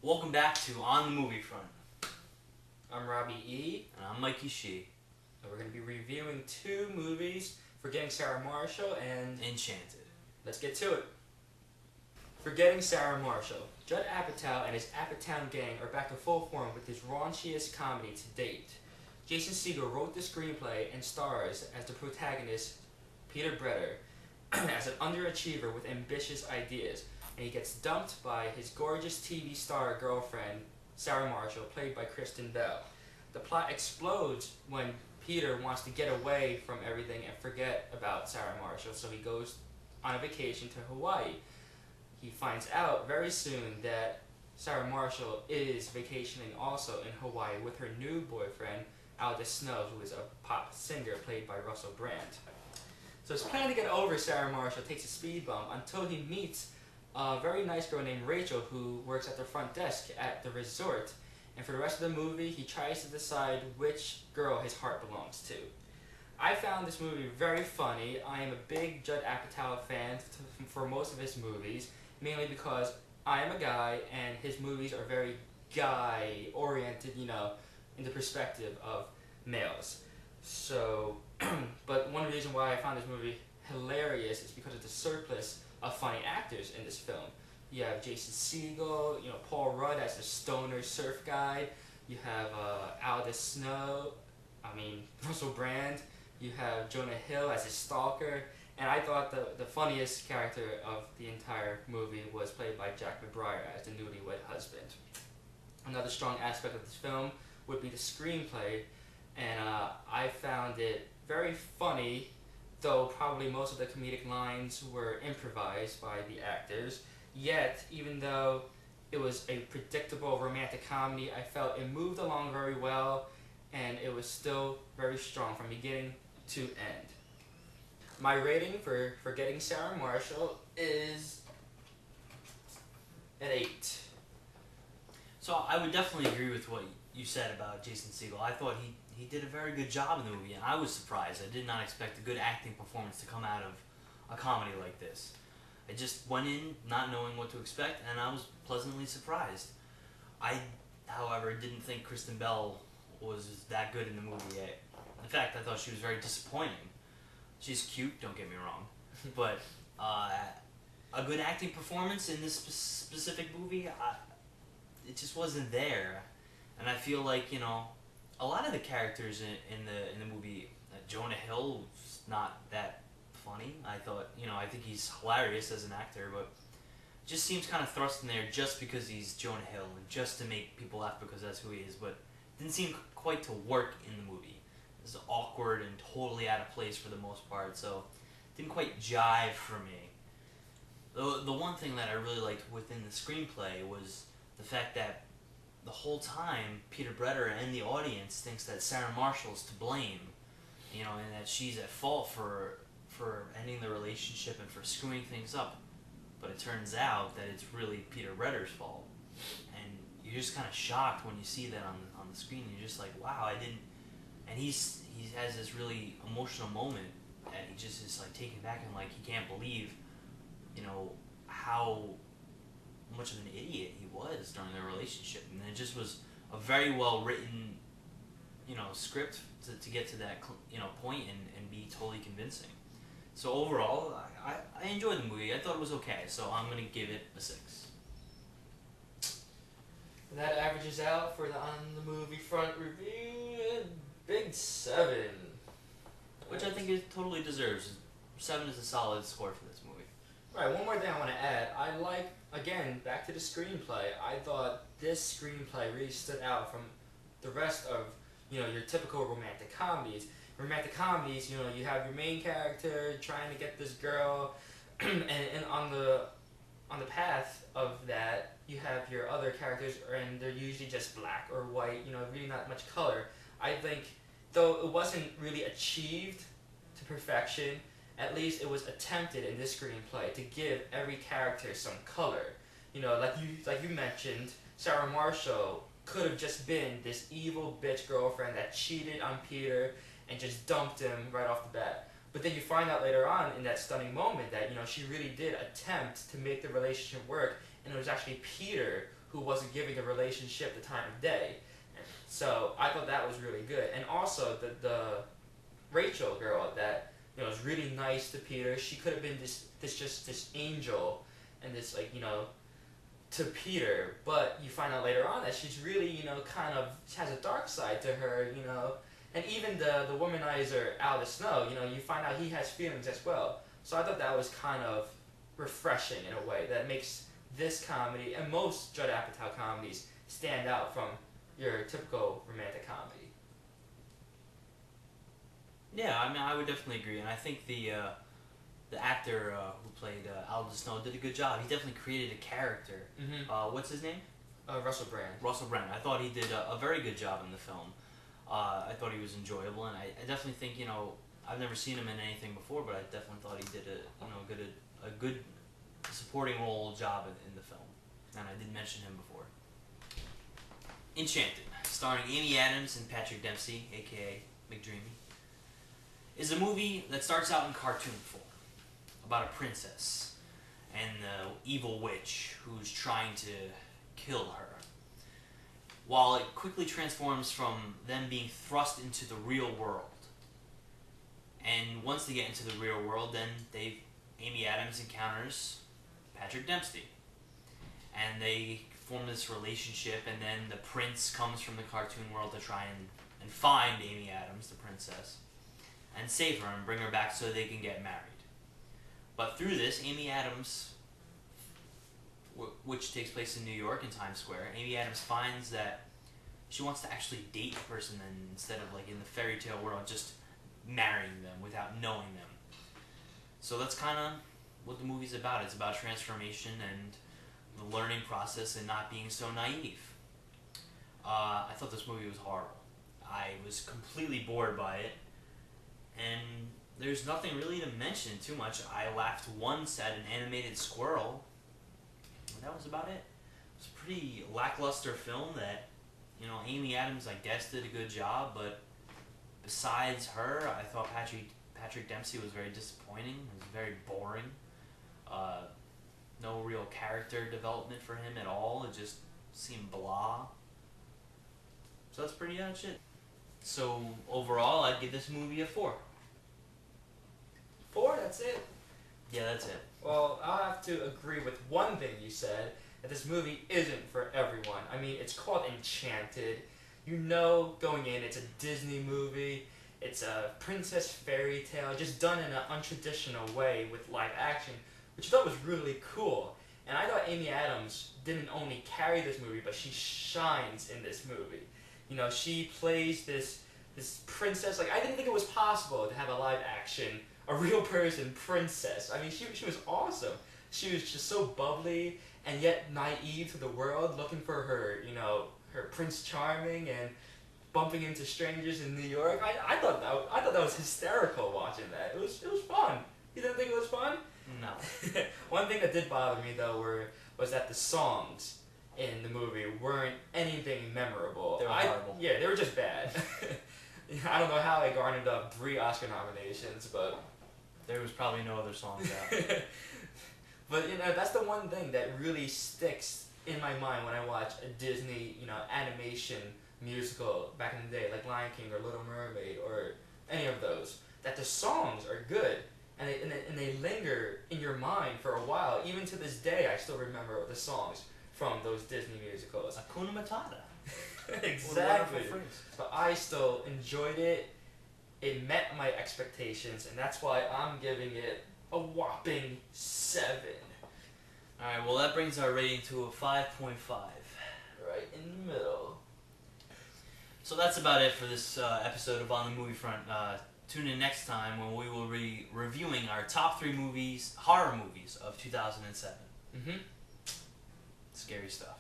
Welcome back to On the Movie Front. I'm Robbie E. And I'm Mikey Shee. And we're going to be reviewing two movies, Forgetting Sarah Marshall and Enchanted. Let's get to it. Forgetting Sarah Marshall. Judd Apatow and his Apatow gang are back to full form with his raunchiest comedy to date. Jason Segel wrote the screenplay and stars as the protagonist, Peter Bretter, as an underachiever with ambitious ideas, and he gets dumped by his gorgeous TV star girlfriend, Sarah Marshall, played by Kristen Bell. The plot explodes when Peter wants to get away from everything and forget about Sarah Marshall, so he goes on a vacation to Hawaii. He finds out very soon that Sarah Marshall is vacationing also in Hawaii with her new boyfriend, Aldous Snow, who is a pop singer played by Russell Brand. So his plan to get over Sarah Marshall takes a speed bump until he meets a very nice girl named Rachel who works at the front desk at the resort. And for the rest of the movie, he tries to decide which girl his heart belongs to. I found this movie very funny. I am a big Judd Apatow fan for most of his movies, mainly because I am a guy and his movies are very guy-oriented, in the perspective of males. So, but one reason why I found this movie hilarious is because of the surplus of funny actors in this film. You have Jason Segel, Paul Rudd as the stoner surf guide. You have Aldous Snow, Russell Brand. You have Jonah Hill as his stalker. And I thought the funniest character of the entire movie was played by Jack McBrayer as the newlywed husband. Another strong aspect of this film would be the screenplay, and I found it very funny, though probably most of the comedic lines were improvised by the actors. Yet, even though it was a predictable romantic comedy, I felt it moved along very well, and it was still very strong from beginning to end. My rating for Forgetting Sarah Marshall is an 8. So I would definitely agree with what you said about Jason Segel. I thought he did a very good job in the movie, and I was surprised. I did not expect a good acting performance to come out of a comedy like this. I just went in not knowing what to expect, and I was pleasantly surprised. I, however, didn't think Kristen Bell was that good in the movie. In fact, I thought she was very disappointing. She's cute, don't get me wrong, but a good acting performance in this specific movie, it just wasn't there. And I feel like, a lot of the characters in the movie, Jonah Hill was not that funny. I thought, I think he's hilarious as an actor, but it just seems kind of thrust in there just because he's Jonah Hill and just to make people laugh because that's who he is, but it didn't seem quite to work in the movie. It was awkward and totally out of place for the most part, so it didn't quite jive for me. The one thing that I really liked within the screenplay was the fact that the whole time Peter Bretter and the audience thinks that Sarah Marshall's to blame, and that she's at fault for ending the relationship and for screwing things up. But it turns out that it's really Peter Bretter's fault. And you're just kind of shocked when you see that on the screen. You're just like, wow, I didn't... And he has this really emotional moment that he just is like taken back and like he can't believe, how much of an idiot he was during their relationship. And it just was a very well written, script to get to that, point and be totally convincing. So overall, I enjoyed the movie. I thought it was okay, so I'm going to give it a 6. That averages out for the On the Movie Front review, big 7. Which I think it totally deserves. 7 is a solid score for this movie. Right, one more thing I want to add. I like, again, back to the screenplay, I thought this screenplay really stood out from the rest of, your typical romantic comedies. Romantic comedies, you have your main character trying to get this girl, and on the path of that, you have your other characters, and they're usually just black or white, really not much color. I think, though it wasn't really achieved to perfection, at least it was attempted in this screenplay to give every character some color. Like you mentioned, Sarah Marshall could have just been this evil bitch girlfriend that cheated on Peter and just dumped him right off the bat. But then you find out later on in that stunning moment that, she really did attempt to make the relationship work, and it was actually Peter who wasn't giving the relationship the time of day. And so I thought that was really good. And also the Rachel girl that was really nice to Peter. She could have been this angel and this to Peter, but you find out later on that she's really kind of she has a dark side to her, and even the womanizer Alice Snow, you find out he has feelings as well. So I thought that was kind of refreshing in a way that makes this comedy and most Judd Apatow comedies stand out from your typical romantic comedy. Yeah, I mean, I would definitely agree, and I think the actor who played Aldous Snow did a good job. He definitely created a character. Mm-hmm. What's his name? Russell Brand. Russell Brand. I thought he did a very good job in the film. I thought he was enjoyable, and I definitely think I've never seen him in anything before, but I definitely thought he did a good supporting role job in the film, and I did mention him before. Enchanted, starring Amy Adams and Patrick Dempsey, aka McDreamy, is a movie that starts out in cartoon form about a princess and the evil witch who's trying to kill her, while it quickly transforms from them being thrust into the real world. And once they get into the real world, then Amy Adams encounters Patrick Dempsey, and they form this relationship, and then the prince comes from the cartoon world to try and find Amy Adams, the princess, and save her and bring her back so they can get married. But through this, Amy Adams, which takes place in New York in Times Square, Amy Adams finds that she wants to actually date the person instead of in the fairy tale world just marrying them without knowing them. So that's kind of what the movie's about. It's about transformation and the learning process and not being so naive. I thought this movie was horrible. I was completely bored by it, and there's nothing really to mention too much. I laughed once at an animated squirrel, and that was about it. It was a pretty lackluster film that, Amy Adams, I guess, did a good job, but besides her, I thought Patrick Dempsey was very disappointing. It was very boring. No real character development for him at all. It just seemed blah. So that's pretty much it. So overall, I'd give this movie a 4. 4? That's it? Yeah, that's it. Well, I'll have to agree with one thing you said, that this movie isn't for everyone. I mean, it's called Enchanted. Going in, it's a Disney movie. It's a princess fairy tale, just done in an untraditional way with live action, which I thought was really cool. And I thought Amy Adams didn't only carry this movie, but she shines in this movie. She plays this princess. I didn't think it was possible to have a live action, a real person princess. I mean, she was awesome. She was just so bubbly and yet naive to the world, looking for her, her Prince Charming and bumping into strangers in New York. I thought that was hysterical watching that. It was fun. You didn't think it was fun? No. One thing that did bother me though was that the songs in the movie weren't anything memorable. They were horrible. Yeah, they were just bad. I don't know how they garnered up 3 Oscar nominations, but there was probably no other songs out. But that's the one thing that really sticks in my mind when I watch a Disney, animation musical back in the day, like Lion King or Little Mermaid or any of those. That the songs are good and they linger in your mind for a while. Even to this day, I still remember the songs from those Disney musicals. Hakuna Matata. Exactly. But I still enjoyed it. It met my expectations, and that's why I'm giving it a whopping 7. Alright, well that brings our rating to a 5.5. Right in the middle. So that's about it for this episode of On the Movie Front. Tune in next time when we will be reviewing our top 3 horror movies of 2007. Mm-hmm. Scary stuff.